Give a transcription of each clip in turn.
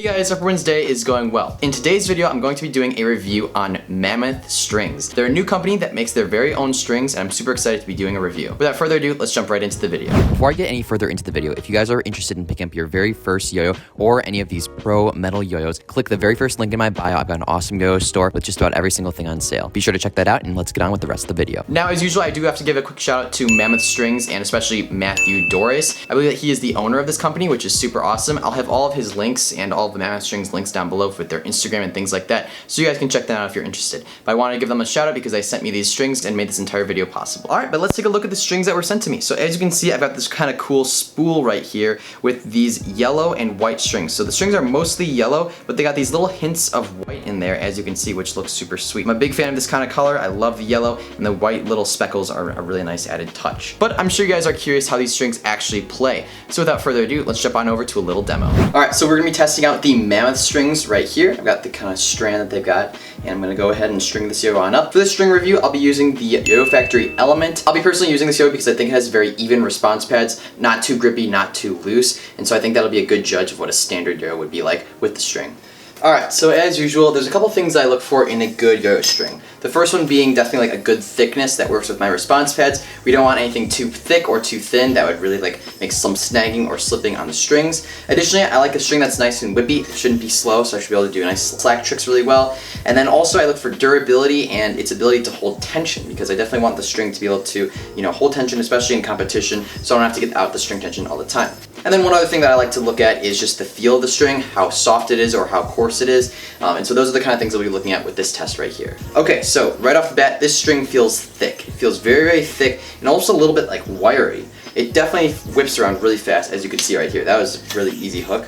Hey guys, hope everyone's day is going well. In today's video, I'm going to be doing a review on Mammoth strings. They're a new company that makes their very own strings, and I'm super excited to be doing a review. Without further ado, let's jump right into the video. Before I get any further into the video, if you guys are interested in picking up your very first yo-yo or any of these pro metal yo-yos, click the very first link in my bio. I've got an awesome yo-yo store with just about every single thing on sale. Be sure to check that out, and let's get on with the rest of the video. Now, as usual, I do have to give a quick shout out to Mammoth Strings and especially Matthew Doris. I believe that he is the owner of this company, which is super awesome. I'll have all of his links and all of the Mammoth Strings links down below with their Instagram and things like that, so you guys can check that out if you're interested. But I wanted to give them a shout out because they sent me these strings and made this entire video possible. Alright, but let's take a look at the strings that were sent to me. So as you can see, I've got this kind of cool spool right here with these yellow and white strings. So the strings are mostly yellow, but they got these little hints of white in there, as you can see, which looks super sweet. I'm a big fan of this kind of color. I love the yellow, and the white little speckles are a really nice added touch. But I'm sure you guys are curious how these strings actually play. So without further ado, let's jump on over to a little demo. Alright, so we're gonna be testing out the Mammoth strings right here. I've got the kind of strand that they've got, and I'm gonna go ahead and string this yo-yo on up. For this string review, I'll be using the Yo-Yo Factory Element. I'll be personally using this yo-yo because I think it has very even response pads, not too grippy, not too loose, and so I think that'll be a good judge of what a standard yo-yo would be like with the string. Alright, so as usual, there's a couple things I look for in a good yo-yo string. The first one being definitely like a good thickness that works with my response pads. We don't want anything too thick or too thin that would really like make some snagging or slipping on the strings. Additionally, I like a string that's nice and whippy. It shouldn't be slow, so I should be able to do nice slack tricks really well. And then also I look for durability and its ability to hold tension, because I definitely want the string to be able to, hold tension, especially in competition, so I don't have to get out the string tension all the time. And then one other thing that I like to look at is just the feel of the string, how soft it is or how coarse it is. And so those are the kind of things that we'll be looking at with this test right here. Okay, so right off the bat, this string feels thick. It feels very, very thick and also a little bit like wiry. It definitely whips around really fast, as you can see right here. That was a really easy hook.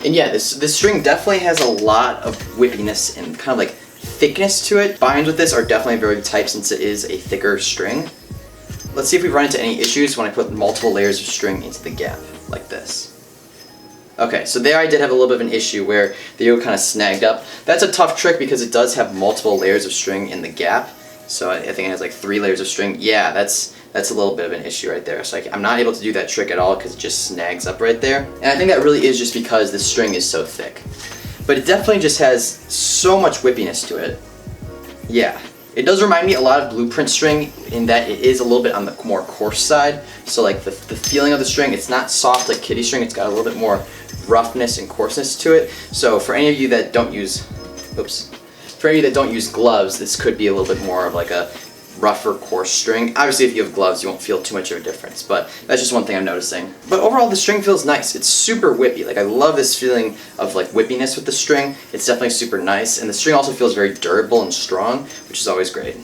And yeah, this string definitely has a lot of whippiness and kind of like thickness to it. Binds with this are definitely very tight since it is a thicker string. Let's see if we run into any issues when I put multiple layers of string into the gap, like this. Okay, so there I did have a little bit of an issue where the yo kind of snagged up. That's a tough trick because it does have multiple layers of string in the gap. So I think it has like 3 layers of string. Yeah, that's a little bit of an issue right there. So I'm not able to do that trick at all because it just snags up right there. And I think that really is just because the string is so thick. But it definitely just has so much whippiness to it. Yeah. It does remind me a lot of blueprint string in that it is a little bit on the more coarse side. So like the feeling of the string, it's not soft like kitty string, it's got a little bit more roughness and coarseness to it. So for any of you that don't use, gloves, this could be a little bit more of like a rougher, coarse string. Obviously, if you have gloves, you won't feel too much of a difference, but that's just one thing I'm noticing. But overall, the string feels nice. It's super whippy. Like, I love this feeling of like whippiness with the string. It's definitely super nice, and the string also feels very durable and strong, which is always great.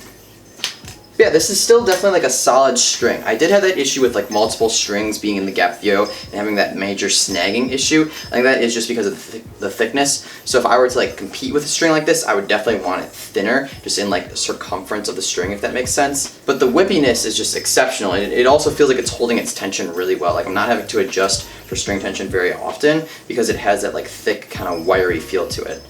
Yeah, this is still definitely like a solid string. I did have that issue with like multiple strings being in the gap yo and having that major snagging issue. I think that is just because of the thickness. So if I were to like compete with a string like this, I would definitely want it thinner, just in like the circumference of the string, if that makes sense. But the whippiness is just exceptional. It also feels like it's holding its tension really well. Like I'm not having to adjust for string tension very often because it has that like thick kind of wiry feel to it.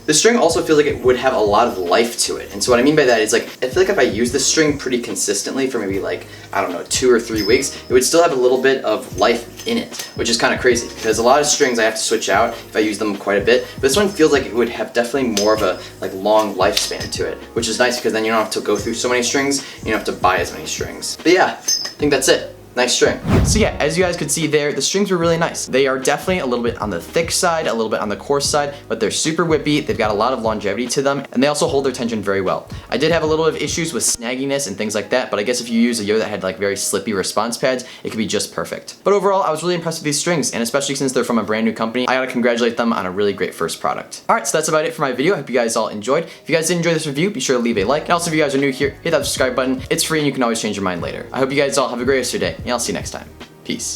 The string also feels like it would have a lot of life to it. And so what I mean by that is like, I feel like if I use this string pretty consistently for maybe like, I don't know, 2 or 3 weeks, it would still have a little bit of life in it, which is kind of crazy because a lot of strings I have to switch out if I use them quite a bit. But this one feels like it would have definitely more of a like long lifespan to it, which is nice because then you don't have to go through so many strings, you don't have to buy as many strings. But yeah, I think that's it. Nice string. So yeah, as you guys could see there, the strings were really nice. They are definitely a little bit on the thick side, a little bit on the coarse side, but they're super whippy. They've got a lot of longevity to them, and they also hold their tension very well. I did have a little bit of issues with snagginess and things like that, but I guess if you use a yo that had like very slippy response pads, it could be just perfect. But overall, I was really impressed with these strings, and especially since they're from a brand new company, I gotta congratulate them on a really great first product. Alright, so that's about it for my video. I hope you guys all enjoyed. If you guys did enjoy this review, be sure to leave a like. And also, if you guys are new here, hit that subscribe button. It's free and you can always change your mind later. I hope you guys all have a great rest of your day, and I'll see you next time. Peace.